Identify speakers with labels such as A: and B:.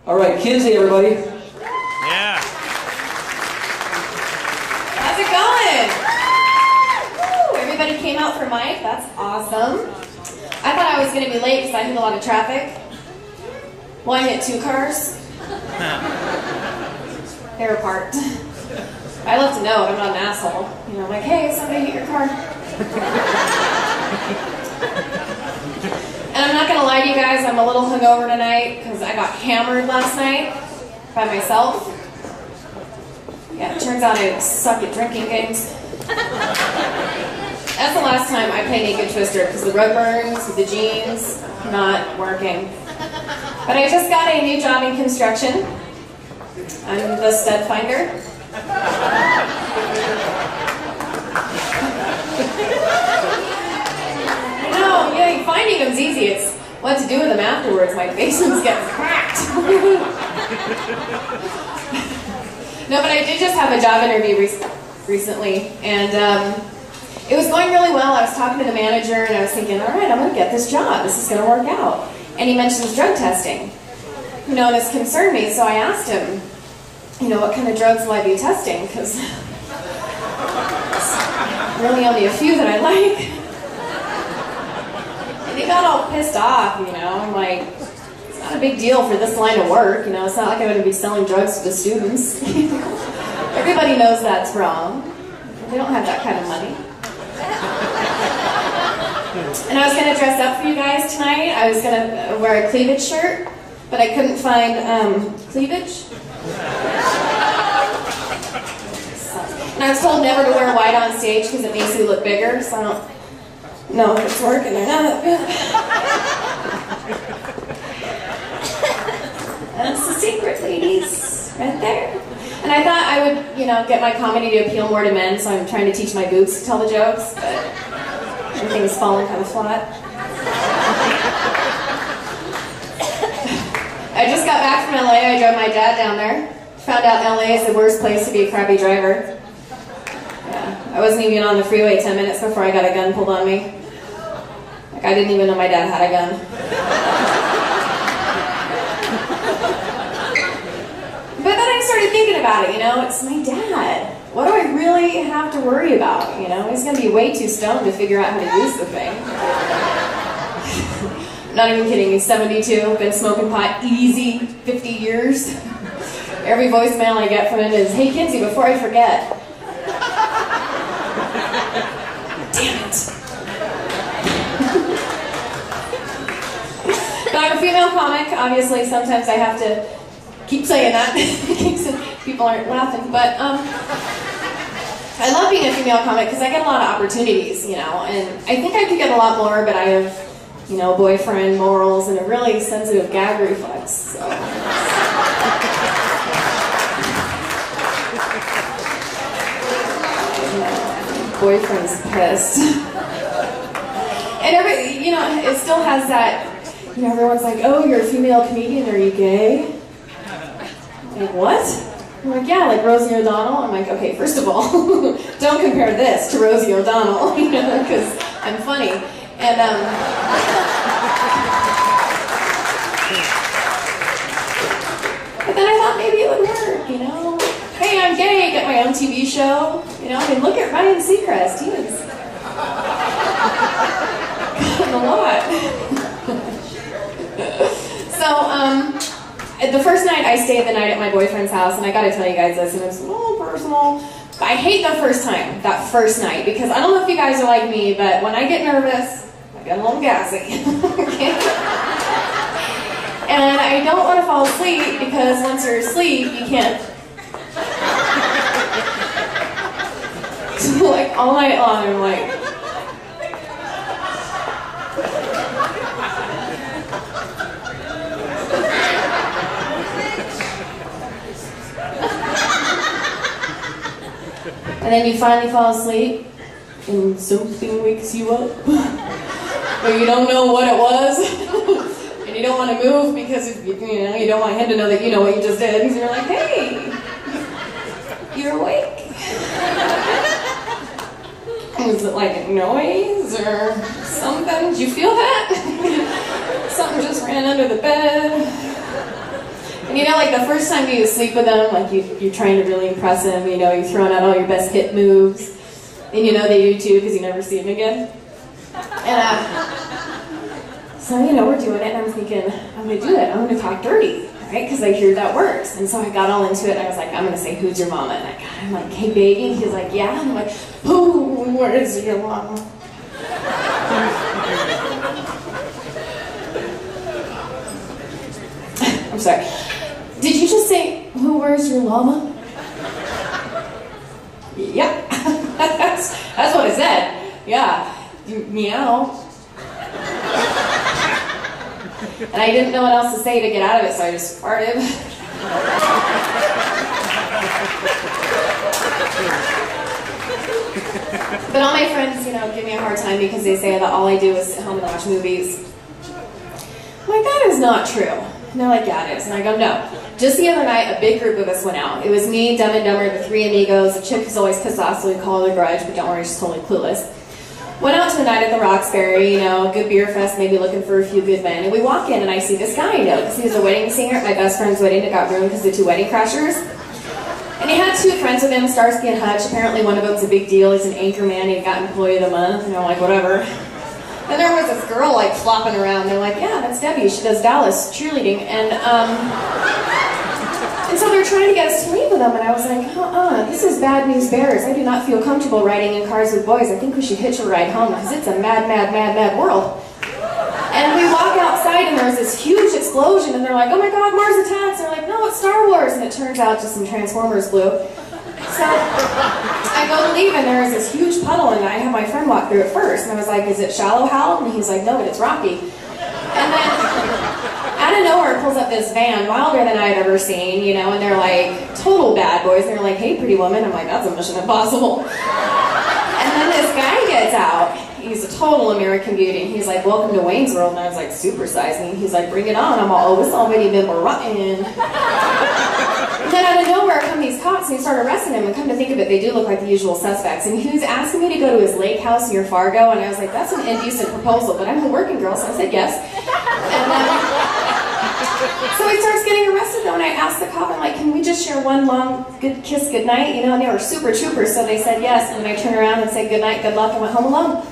A: All right, Kinsie, everybody.
B: Yeah.
C: How's it going? Woo, everybody came out for Mike. That's awesome. I thought I was going to be late because I hit a lot of traffic. Well, I hit 2 cars. They were parked. I left a note. I'm not an asshole. You know, I'm like, hey, somebody hit your car. And I'm not going to lie to you guys, I'm a little hungover tonight because I got hammered last night by myself. Yeah, it turns out I suck at drinking games. That's the last time I play Naked Twister because the rug burns, the jeans, not working. But I just got a new job in construction. I'm the stud finder. No, yeah, finding them's easy. It's what to do with them afterwards. My basement's getting cracked. No, but I did just have a job interview recently, and it was going really well. I was talking to the manager, and I was thinking, all right, I'm going to get this job. This is going to work out. And he mentions drug testing. You know, this concerned me, so I asked him, you know, what kind of drugs will I be testing? Because there's really only a few that I like. And he got all pissed off, you know. I'm like, it's not a big deal for this line of work, you know. It's not like I'm going to be selling drugs to the students. Everybody knows that's wrong. They don't have that kind of money. And I was going to dress up for you guys tonight. I was going to wear a cleavage shirt, but I couldn't find cleavage. And I was told never to wear white on stage because it makes you look bigger, so I don't know if it's working or not. That's the secret, ladies, right there. And I thought I would, you know, get my comedy to appeal more to men, so I'm trying to teach my boobs to tell the jokes, but everything's falling kind of flat. I just got back from LA. I drove my dad down there. Found out LA is the worst place to be a crappy driver. Yeah, I wasn't even on the freeway 10 minutes before I got a gun pulled on me. Like, I didn't even know my dad had a gun. But then I started thinking about it, you know, it's my dad. What do I really have to worry about, you know? He's going to be way too stoned to figure out how to use the thing. Not even kidding, he's 72, been smoking pot easy 50 years. Every voicemail I get from him is, hey Kinsie, before I forget. Damn it. But I'm a female comic, obviously sometimes I have to keep saying that in case people aren't laughing, but I love being a female comic because I get a lot of opportunities, you know, and I think I could get a lot more, but I have, you know, boyfriend morals and a really sensitive gag reflex, so. Boyfriend's pissed. And every, you know, it still has that, you know, everyone's like, oh, you're a female comedian, are you gay? Like, what? I'm like, yeah, like Rosie O'Donnell. I'm like, okay, first of all, don't compare this to Rosie O'Donnell, you know, because I'm funny. And, but then I thought maybe it would work, you know? Hey, I'm gay, get my own TV show. You know, I mean, look at Ryan Seacrest. He was gotten a lot. So, the first night I stayed the night at my boyfriend's house, and I gotta tell you guys this, and it's a little personal, but I hate that first night, because I don't know if you guys are like me, but when I get nervous, I get a little gassy. Okay? And I don't want to fall asleep, because once you're asleep, you can't. So like all night long, I'm like. And then you finally fall asleep, and something wakes you up, but you don't know what it was, and you don't want to move because you know you don't want him to know that you know what you just did. And you're like, hey, you're awake. Was it like a noise or something? Did you feel that? Something just ran under the bed. And You know, like the first time you sleep with them, like you're trying to really impress them, you know, you're throwing out all your best hip moves. And you know they do too, because you never see them again. And so, you know, we're doing it, and I'm thinking, I'm going to do it. I'm going to talk dirty, right? Because I hear that works. And so I got all into it, and I was like, I'm going to say, who's your mama? And I'm like, hey, baby. And he's like, yeah. And I'm like, who? Where is your mama? I'm sorry. Did you just say, where's your llama? Yep. That's what I said. Yeah. Meow. And I didn't know what else to say to get out of it, so I just farted. But all my friends, you know, give me a hard time because they say that all I do is sit home and watch movies. I'm like, that is not true. And they're like, yeah, it is. And I go, no. Just the other night, a big group of us went out. It was me, Dumb and Dumber, the three amigos, a chick who's always pissed off, so we call her the Grudge, but don't worry, she's totally clueless. Went out to the night at the Roxbury, you know, good beer fest, maybe looking for a few good men. And we walk in, and I see this guy I know, because he was a wedding singer at my best friend's wedding that got ruined because of 2 wedding crashers. And he had 2 friends with him, Starsky and Hutch. Apparently one of them's a big deal. He's an anchor man. He got Employee of the Month, and I'm like, whatever. And there was this girl, like, flopping around. They're like, yeah, that's Debbie. She does Dallas cheerleading. And so they're trying to get us to leave with them, and I was like, this is bad news bears. I do not feel comfortable riding in cars with boys. I think we should hitch a ride home, because it's a mad, mad, mad, mad world. And we walk outside, and there's this huge explosion, and they're like, oh my god, Mars attacks. And they're like, no, it's Star Wars. And it turns out just some Transformers blew. So I go to leave, and there is this huge puddle, and I have my friend walk through it first. And I was like, is it shallow, Hal? And he's like, no, but it's rocky. And then out of nowhere pulls up this van, wilder than I'd ever seen, you know, and they're like total bad boys. And they're like, hey, pretty woman. I'm like, that's a Mission Impossible. And then this guy gets out. He's a total American beauty. And he's like, welcome to Wayne's World. And I was like, supersize me. He's like, bring it on. I'm all, oh, it's already been rotten. And then out of nowhere come these cops, and they start arresting him. And come to think of it, they do look like the usual suspects. And he was asking me to go to his lake house near Fargo. And I was like, that's an indecent proposal. But I'm a working girl, so I said yes. And so he starts getting arrested, though, and I asked the cop, I'm like, can we just share one long good kiss goodnight? You know, and they were super troopers, so they said yes. And then I turned around and said goodnight, good luck, and went home alone.